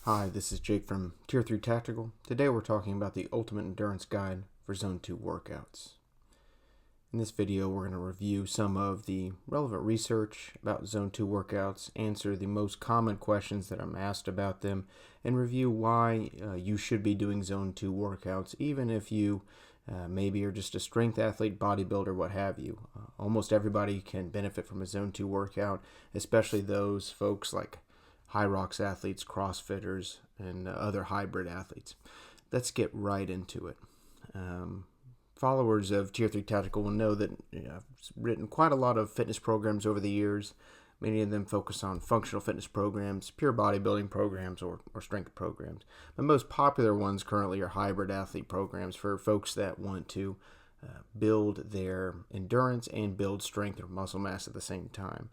Hi, this is Jake from Tier 3 Tactical. Today we're talking about the Ultimate Endurance Guide for Zone 2 workouts. In this video we're going to review some of the relevant research about Zone 2 workouts, answer the most common questions that I'm asked about them, and review why you should be doing Zone 2 workouts even if you maybe are just a strength athlete, bodybuilder, what have you. Almost everybody can benefit from a Zone 2 workout, especially those folks like Hyrox athletes, CrossFitters, and other hybrid athletes. Let's get right into it. Followers of Tier 3 Tactical will know that I've written quite a lot of fitness programs over the years. Many of them focus on functional fitness programs, pure bodybuilding programs, or strength programs. The most popular ones currently are hybrid athlete programs for folks that want to build their endurance and build strength or muscle mass at the same time.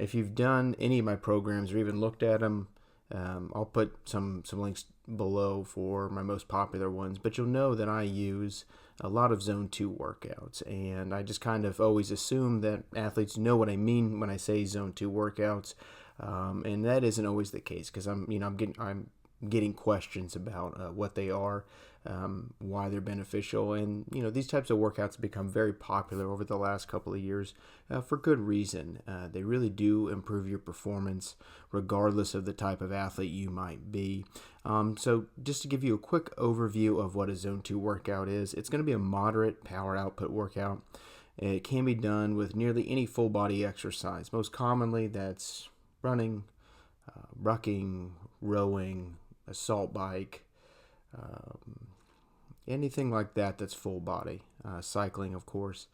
If you've done any of my programs or even looked at them, I'll put some links below for my most popular ones, but you'll know that I use a lot of Zone 2 workouts, and I just kind of always assume that athletes know what I mean when I say Zone 2 workouts, and that isn't always the case because I'm getting questions about what they are, why they're beneficial, and these types of workouts have become very popular over the last couple of years for good reason. They really do improve your performance regardless of the type of athlete you might be. So just to give you a quick overview of what a Zone 2 workout is, it's going to be a moderate power output workout. It can be done with nearly any full body exercise. Most commonly that's running, rucking, rowing, assault bike, anything like that that's full body. Cycling, of course.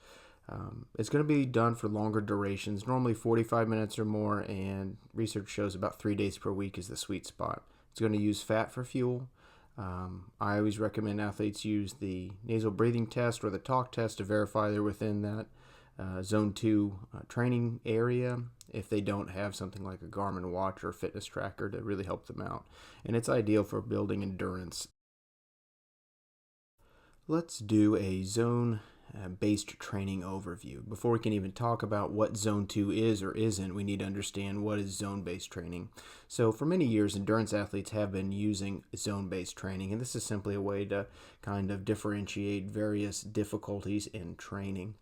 It's going to be done for longer durations, normally 45 minutes or more, and research shows about 3 days per week is the sweet spot. It's going to use fat for fuel. I always recommend athletes use the nasal breathing test or the talk test to verify they're within that Zone 2 training area if they don't have something like a Garmin watch or a fitness tracker to really help them out. And it's ideal for building endurance. Let's do a zone based training overview. Before we can even talk about what Zone 2 is or isn't, we need to understand what is zone-based training. So for many years, endurance athletes have been using zone-based training, and this is simply a way to kind of differentiate various difficulties in training.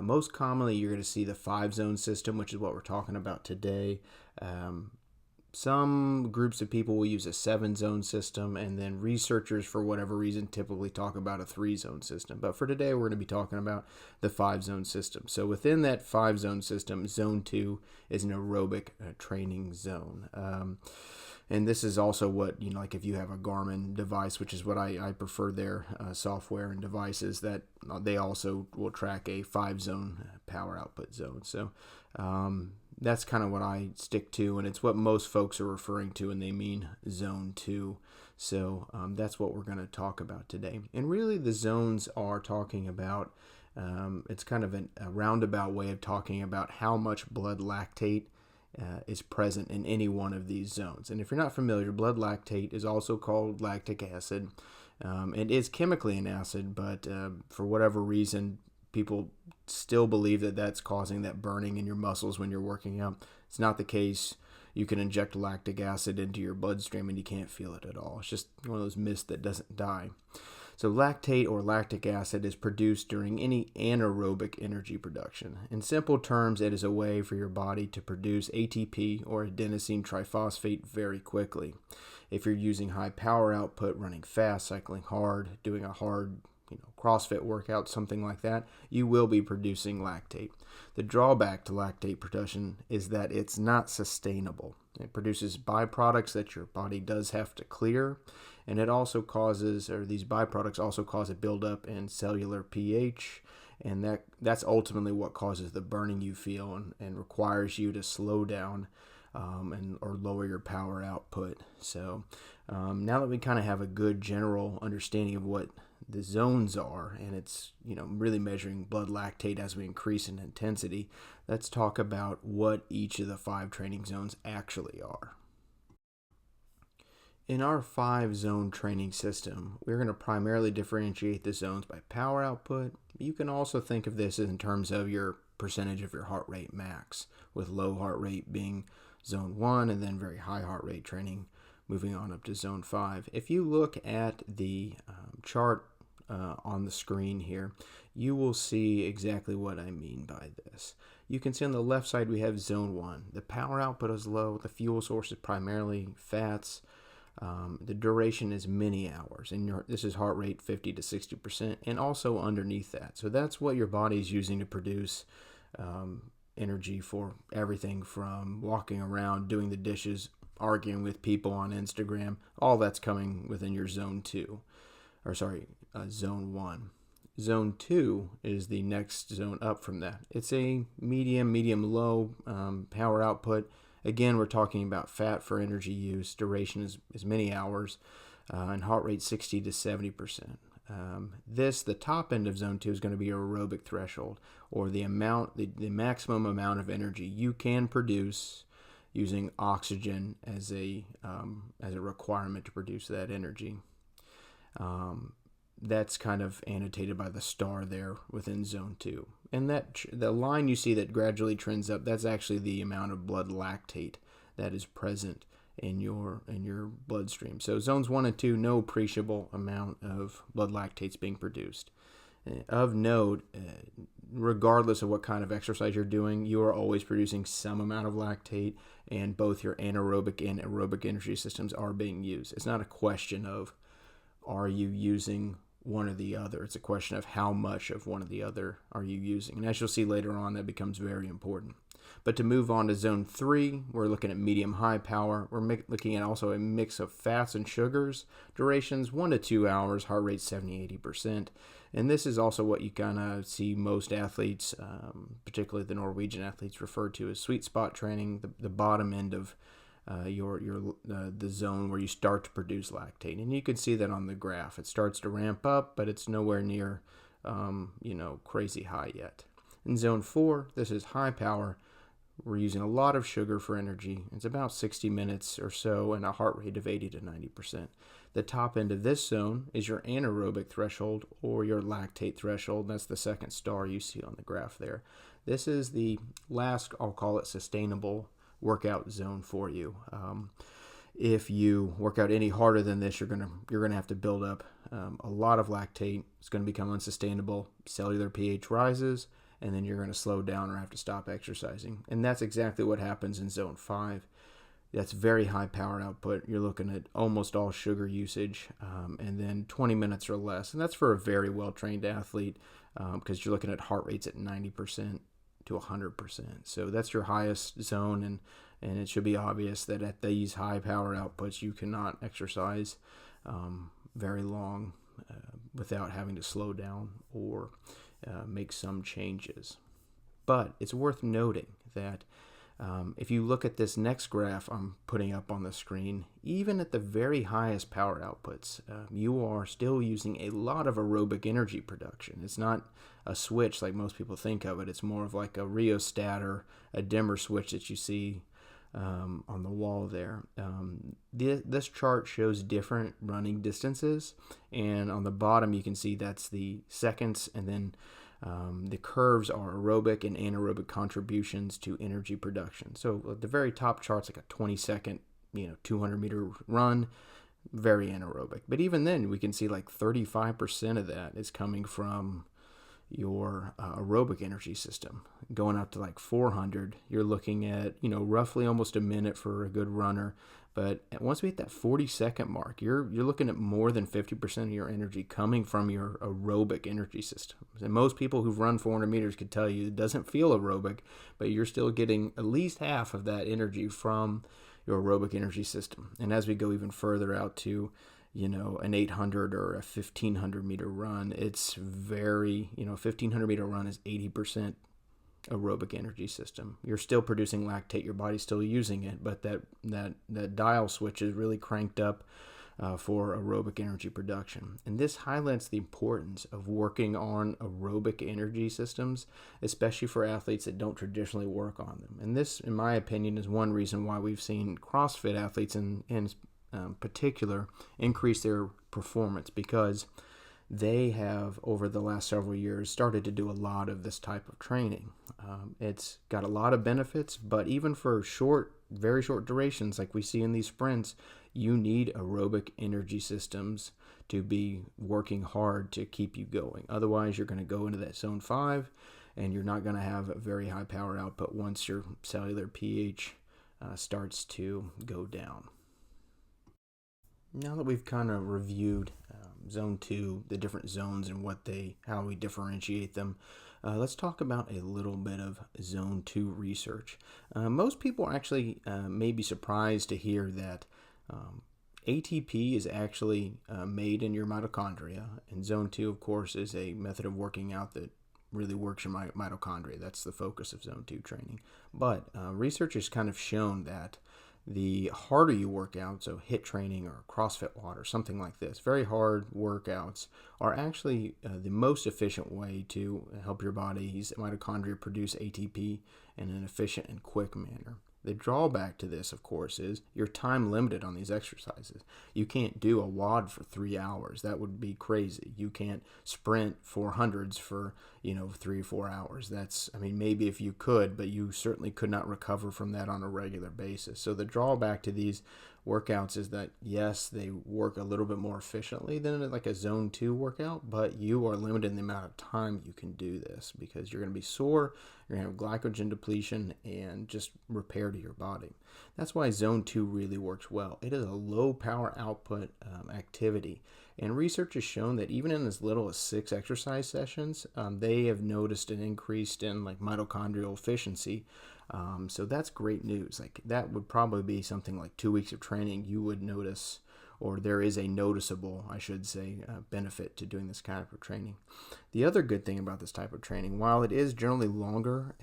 Most commonly, you're going to see the 5-zone system, which is what we're talking about today. Some groups of people will use a 7-zone system, and then researchers, for whatever reason, typically talk about a 3-zone system. But for today, we're going to be talking about the 5-zone system. So within that 5-zone system, Zone 2 is an aerobic training zone. And this is also what, like if you have a Garmin device, which is what I prefer their software and devices, that they also will track a 5-zone power output zone. So that's kind of what I stick to, and it's what most folks are referring to when they mean Zone 2. So that's what we're going to talk about today. And really the zones are talking about, it's kind of a roundabout way of talking about how much blood lactate is present in any one of these zones. And if you're not familiar, blood lactate is also called lactic acid. It is chemically an acid, but for whatever reason, people still believe that that's causing that burning in your muscles when you're working out. It's not the case. You can inject lactic acid into your bloodstream and you can't feel it at all. It's just one of those myths that doesn't die. So lactate or lactic acid is produced during any anaerobic energy production. In simple terms, it is a way for your body to produce ATP or adenosine triphosphate very quickly. If you're using high power output, running fast, cycling hard, doing a hard CrossFit workout, something like that, you will be producing lactate. The drawback to lactate production is that it's not sustainable. It produces byproducts that your body does have to clear, and it also causes, or these byproducts also cause a buildup in cellular pH, and that's ultimately what causes the burning you feel and requires you to slow down or lower your power output. So now that we kind of have a good general understanding of what the zones are, and it's really measuring blood lactate as we increase in intensity, let's talk about what each of the 5 training zones actually are. In our 5-zone training system, we're going to primarily differentiate the zones by power output. You can also think of this in terms of your percentage of your heart rate max, with low heart rate being zone 1 and then very high heart rate training moving on up to zone 5. If you look at the chart on the screen here, you will see exactly what I mean by this. You can see on the left side we have zone 1. The power output is low, the fuel source is primarily fats, the duration is many hours, and this is heart rate 50 to 60%, and also underneath that. So that's what your body is using to produce energy for everything from walking around, doing the dishes, arguing with people on Instagram. All that's coming within your zone 2, or sorry, zone 1. Zone 2 is the next zone up from that. It's a medium-low power output. Again, we're talking about fat for energy use. Duration is many hours, and heart rate 60 to 70%. The top end of zone 2 is going to be your aerobic threshold, or the maximum amount of energy you can produce using oxygen as a requirement to produce that energy. That's kind of annotated by the star there within zone 2. And the line you see that gradually trends up, that's actually the amount of blood lactate that is present in your bloodstream. So zones 1 and 2, no appreciable amount of blood lactates being produced. Of note, regardless of what kind of exercise you're doing, you are always producing some amount of lactate, and both your anaerobic and aerobic energy systems are being used. It's not a question of are you using one or the other. It's a question of how much of one or the other are you using. And as you'll see later on, that becomes very important. But to move on to zone 3, we're looking at medium-high power. We're looking at also a mix of fats and sugars. Durations 1 to 2 hours, heart rate 70-80%. And this is also what you kind of see most athletes, particularly the Norwegian athletes, refer to as sweet spot training, the bottom end of the zone where you start to produce lactate. And you can see that on the graph. It starts to ramp up, but it's nowhere near crazy high yet. In zone 4, this is high power. We're using a lot of sugar for energy. It's about 60 minutes or so and a heart rate of 80 to 90%. The top end of this zone is your anaerobic threshold or your lactate threshold. That's the second star you see on the graph there. This is the last, I'll call it, sustainable workout zone for you. If you work out any harder than this, you're gonna have to build up a lot of lactate. It's going to become unsustainable. Cellular pH rises, and then you're going to slow down or have to stop exercising. And that's exactly what happens in zone 5. That's very high power output. You're looking at almost all sugar usage, and then 20 minutes or less. And that's for a very well-trained athlete, because you're looking at heart rates at 90% to 100%. So that's your highest zone, and it should be obvious that at these high power outputs, you cannot exercise very long without having to slow down or make some changes. But it's worth noting that if you look at this next graph I'm putting up on the screen, even at the very highest power outputs, you are still using a lot of aerobic energy production. It's not a switch like most people think of it. It's more of like a rheostat or a dimmer switch that you see on the wall there. This chart shows different running distances, and on the bottom you can see that's the seconds, and then the curves are aerobic and anaerobic contributions to energy production. So at the very top chart's like a 20-second, 200-meter run, very anaerobic. But even then, we can see like 35% of that is coming from your aerobic energy system. Going up to like 400, you're looking at, roughly almost a minute for a good runner. But once we hit that 40-second mark, you're looking at more than 50% of your energy coming from your aerobic energy system. And most people who've run 400 meters could tell you it doesn't feel aerobic, but you're still getting at least half of that energy from your aerobic energy system. And as we go even further out to an 800 or a 1500 meter run, it's very, 1500 meter run is 80% aerobic energy system. You're still producing lactate, your body's still using it, but that dial switch is really cranked up for aerobic energy production. And this highlights the importance of working on aerobic energy systems, especially for athletes that don't traditionally work on them. And this, in my opinion, is one reason why we've seen CrossFit athletes in particular increase their performance, because they have, over the last several years, started to do a lot of this type of training. It's got a lot of benefits, but even for very short durations, like we see in these sprints, you need aerobic energy systems to be working hard to keep you going. Otherwise, you're going to go into that zone 5, and you're not going to have a very high power output once your cellular pH starts to go down. Now that we've kind of reviewed zone 2, the different zones and how we differentiate them, let's talk about a little bit of zone 2 research. Most people actually may be surprised to hear that ATP is actually made in your mitochondria, and zone 2, of course, is a method of working out that really works your mitochondria. That's the focus of zone 2 training. But research has kind of shown that the harder you work out, so HIIT training or CrossFit WOD or something like this, very hard workouts are actually the most efficient way to help your body's mitochondria produce ATP in an efficient and quick manner. The drawback to this, of course, is you're time limited on these exercises. You can't do a WOD for 3 hours. That would be crazy. You can't sprint 400s for, 3 or 4 hours. Maybe if you could, but you certainly could not recover from that on a regular basis. So the drawback to these workouts is that, yes, they work a little bit more efficiently than like a zone 2 workout, but you are limited in the amount of time you can do this because you're going to be sore, you're going to have glycogen depletion, and just repair to your body. That's why zone 2 really works well. It is a low power output activity, and research has shown that even in as little as 6 exercise sessions, they have noticed an increase in like mitochondrial efficiency. So that's great news. Like that would probably be something like 2 weeks of training you would notice, or there is a noticeable, I should say, benefit to doing this kind of training. The other good thing about this type of training, while it is generally longer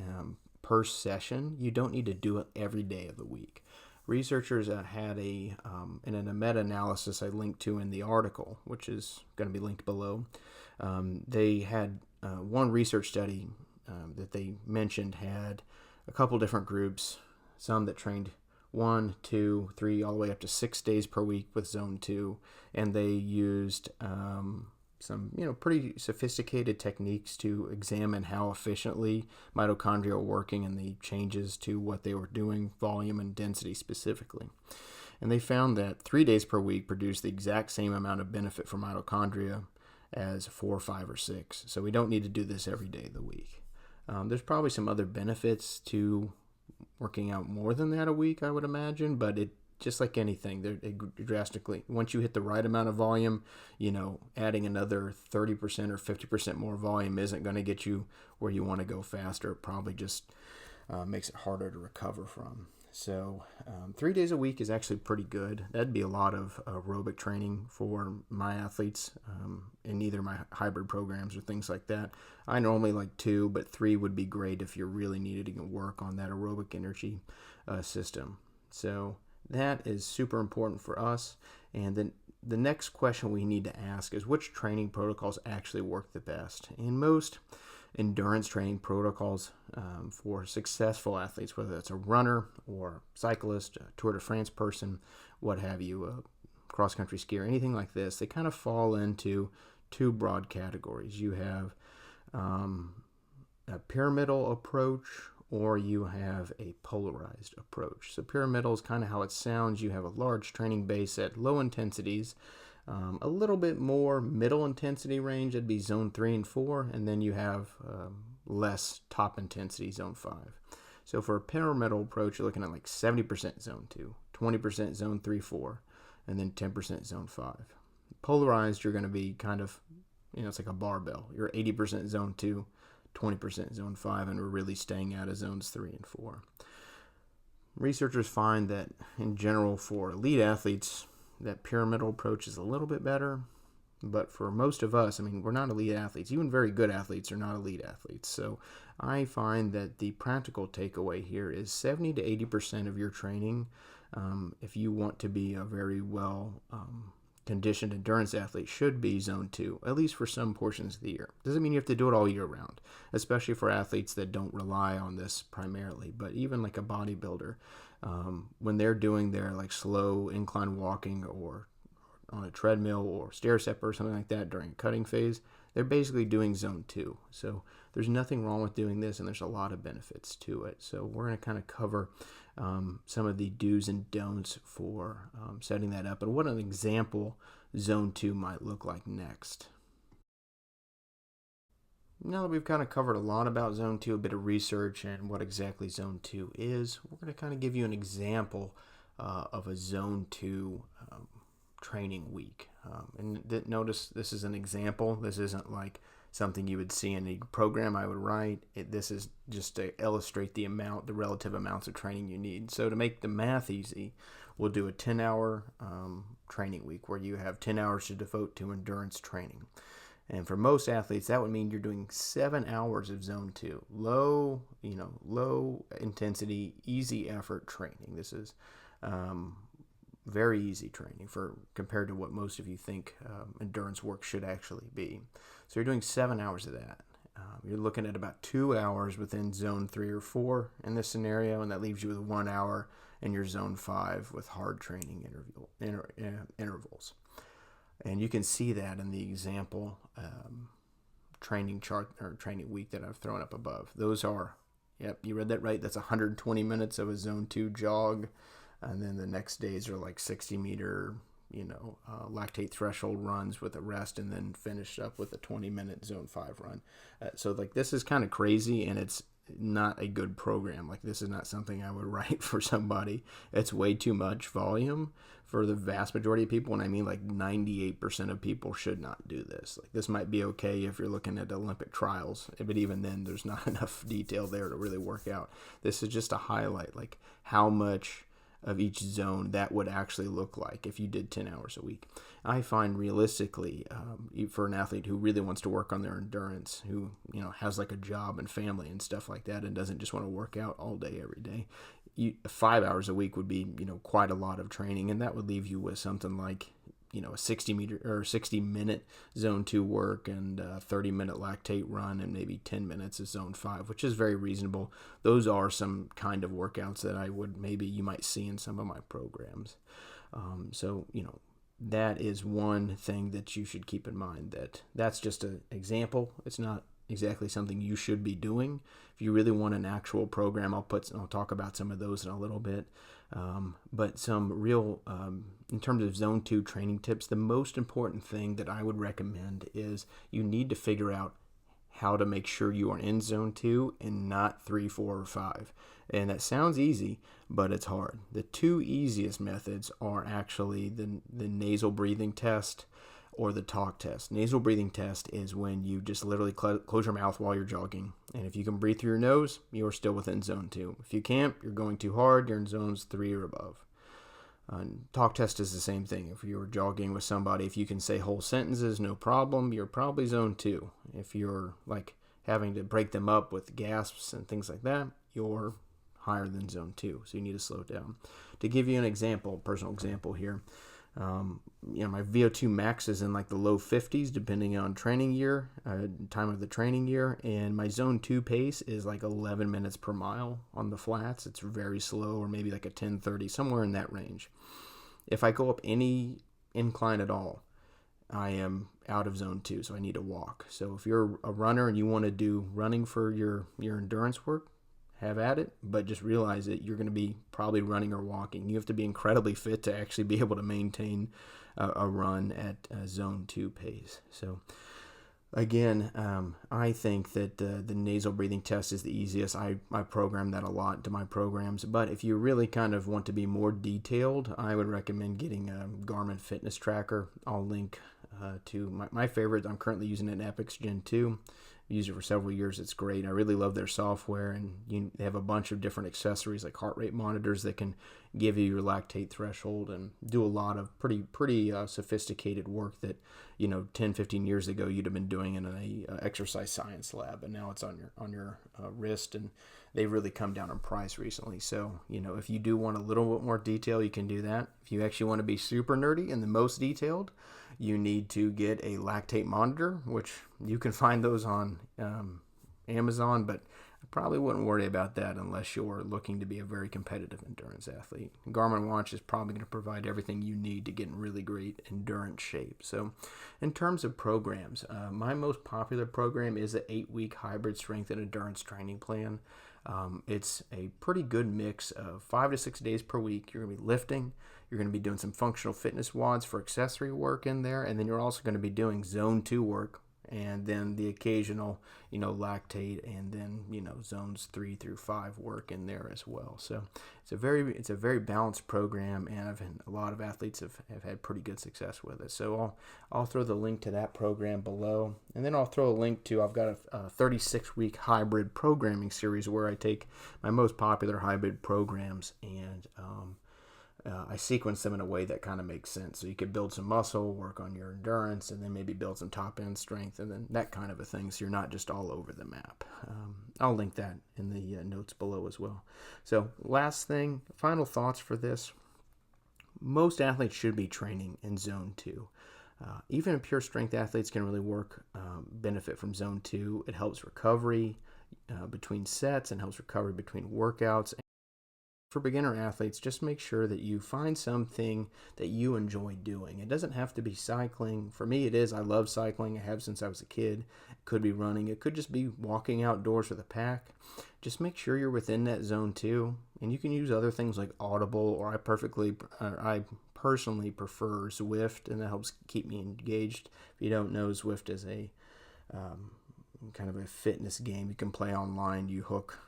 per session, you don't need to do it every day of the week. Researchers had in a meta-analysis I linked to in the article, which is going to be linked below, they had one research study that they mentioned had a couple different groups, some that trained 1, 2, 3, all the way up to 6 days per week with zone 2, and they used some pretty sophisticated techniques to examine how efficiently mitochondria are working and the changes to what they were doing, volume and density specifically. And they found that 3 days per week produced the exact same amount of benefit for mitochondria as 4, 5, or 6. So we don't need to do this every day of the week. There's probably some other benefits to working out more than that a week, I would imagine, but it just like anything, it drastically, once you hit the right amount of volume, adding another 30% or 50% more volume isn't going to get you where you want to go faster. It probably just makes it harder to recover from. So 3 days a week is actually pretty good. That'd be a lot of aerobic training for my athletes in either my hybrid programs or things like that. I normally like 2, but 3 would be great if you're really needing to work on that aerobic energy system. So that is super important for us. And then the next question we need to ask is which training protocols actually work the best? In most endurance training protocols for successful athletes, whether it's a runner or cyclist, a Tour de France person, what have you, a cross-country skier, anything like this, they kind of fall into 2 broad categories. You have a pyramidal approach, or you have a polarized approach. So pyramidal is kind of how it sounds. You have a large training base at low intensities, a little bit more middle intensity range, that'd be zone 3 and 4, and then you have less top intensity, zone 5. So for a pyramidal approach, you're looking at like 70% zone 2, 20% zone 3, 4, and then 10% zone 5. Polarized, you're going to be kind of, it's like a barbell. You're 80% zone 2, 20% zone 5, and we're really staying out of zones 3 and 4. Researchers find that in general for elite athletes, that pyramidal approach is a little bit better, but for most of us, we're not elite athletes. Even very good athletes are not elite athletes. So I find that the practical takeaway here is 70 to 80% of your training, if you want to be a very well conditioned endurance athlete, should be zone 2, at least for some portions of the year. Doesn't mean you have to do it all year round, especially for athletes that don't rely on this primarily, but even like a bodybuilder, when they're doing their like slow incline walking or on a treadmill or stair step or something like that during a cutting phase, they're basically doing zone 2. So there's nothing wrong with doing this, and there's a lot of benefits to it. So we're going to kind of cover some of the do's and don'ts for setting that up and what an example zone 2 might look like next. Now that we've kind of covered a lot about zone 2, a bit of research and what exactly zone 2 is, we're going to kind of give you an example of a zone 2 training week. Notice this is an example. This isn't like something you would see in a program I would write. This is just to illustrate the relative amounts of training you need. So to make the math easy, we'll do a 10-hour training week where you have 10 hours to devote to endurance training. And for most athletes, that would mean you're doing 7 hours of zone 2, low intensity, easy effort training. This is very easy training compared to what most of you think endurance work should actually be. So you're doing 7 hours of that. You're looking at about 2 hours within zone 3 or 4 in this scenario, and that leaves you with 1 hour in your zone 5 with hard training intervals. And you can see that in the example training chart or training week that I've thrown up above. Those are, yep, you read that right. That's 120 minutes of a zone 2 jog. And then the next days are like 60-meter, lactate threshold runs with a rest, and then finish up with a 20-minute zone 5 run. So like this is kind of crazy, and it's not a good program. Like this is not something I would write for somebody. It's way too much volume for the vast majority of people, and I mean like 98% of people should not do this. Like this might be okay if you're looking at Olympic trials, but even then there's not enough detail there to really work out. This is just a highlight, like how much of each zone that would actually look like if you did 10 hours a week. I find realistically, for an athlete who really wants to work on their endurance, who has like a job and family and stuff like that, and doesn't just want to work out all day every day, 5 hours a week would be quite a lot of training, and that would leave you with something like a 60-minute zone 2 work and a 30-minute lactate run and maybe 10 minutes of zone 5, which is very reasonable. Those are some kind of workouts that you might see in some of my programs. So that is one thing that you should keep in mind, that's just an example. It's not exactly something you should be doing. If you really want an actual program, I'll talk about some of those in a little bit. But some real, in terms of zone 2 training tips, the most important thing that I would recommend is you need to figure out how to make sure you are in zone 2 and not 3, 4, or 5. And that sounds easy, but it's hard. The 2 easiest methods are actually the nasal breathing test or the talk test. Nasal breathing test is when you just literally close your mouth while you're jogging. And if you can breathe through your nose, you're still within zone 2. If you can't, you're going too hard, you're in zones 3 or above. Talk test is the same thing. If you're jogging with somebody, if you can say whole sentences, no problem, you're probably zone 2. If you're like having to break them up with gasps and things like that, you're higher than zone 2. So you need to slow it down. To give you an example, personal example here, my VO2 max is in like the low 50s depending on training year, time of the training year, and my zone 2 pace is like 11 minutes per mile on the flats. It's very slow, or maybe like a 10:30, somewhere in that range. If I go up any incline at all, I am out of zone 2, so I need to walk. So if you're a runner and you want to do running for your endurance work, have at it, but just realize that you're going to be probably running or walking. You have to be incredibly fit to actually be able to maintain a run at zone 2 pace. So again, I think that the nasal breathing test is the easiest. I program that a lot to my programs, but if you really kind of want to be more detailed, I would recommend getting a Garmin fitness tracker. I'll link to my favorite. I'm currently using an Epix Gen 2. Used it for several years. It's great. I really love their software, and they have a bunch of different accessories like heart rate monitors that can give you your lactate threshold and do a lot of pretty sophisticated work that 10, 15 years ago you'd have been doing in an exercise science lab, and now it's on your wrist, and they've really come down in price recently. So if you do want a little bit more detail, you can do that. If you actually want to be super nerdy and the most detailed, you need to get a lactate monitor, which you can find those on Amazon, but probably wouldn't worry about that unless you're looking to be a very competitive endurance athlete. Garmin watch is probably going to provide everything you need to get in really great endurance shape. So in terms of programs, my most popular program is an 8-week hybrid strength and endurance training plan. It's a pretty good mix of 5 to 6 days per week. You're going to be lifting. You're going to be doing some functional fitness WODs for accessory work in there. And then you're also going to be doing zone 2 work, and then the occasional, lactate, and then, zones 3 through 5 work in there as well. So it's a very balanced program, and a lot of athletes have had pretty good success with it. So I'll throw the link to that program below, and then I'll throw a link to, I've got a 36-week hybrid programming series where I take my most popular hybrid programs and I sequence them in a way that kind of makes sense. So you could build some muscle, work on your endurance, and then maybe build some top end strength, and then that kind of a thing. So you're not just all over the map. I'll link that in the notes below as well. So last thing, final thoughts for this. Most athletes should be training in zone 2. Even pure strength athletes can really benefit from zone 2. It helps recovery between sets and helps recovery between workouts. For beginner athletes, just make sure that you find something that you enjoy doing. It doesn't have to be cycling. For me, it is. I love cycling. I have since I was a kid. It could be running. It could just be walking outdoors with a pack. Just make sure you're within that zone 2. And you can use other things like Audible, or I personally prefer Zwift, and that helps keep me engaged. If you don't know, Zwift is a kind of a fitness game you can play online. You hook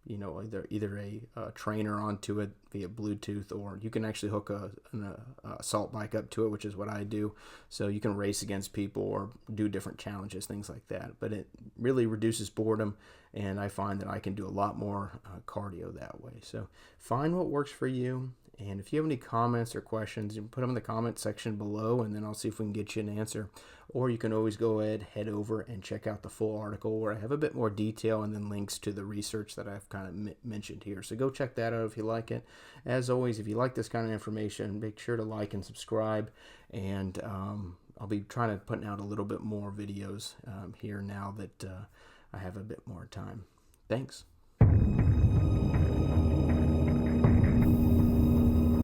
either a trainer onto it via Bluetooth, or you can actually hook an assault bike up to it, which is what I do. So you can race against people or do different challenges, things like that. But it really reduces boredom, and I find that I can do a lot more cardio that way. So find what works for you. And if you have any comments or questions, you can put them in the comment section below, and then I'll see if we can get you an answer. Or you can always head over and check out the full article where I have a bit more detail and then links to the research that I've kind of mentioned here. So go check that out if you like it. As always, if you like this kind of information, make sure to like and subscribe. And I'll be trying to put out a little bit more videos here now that I have a bit more time. Thanks.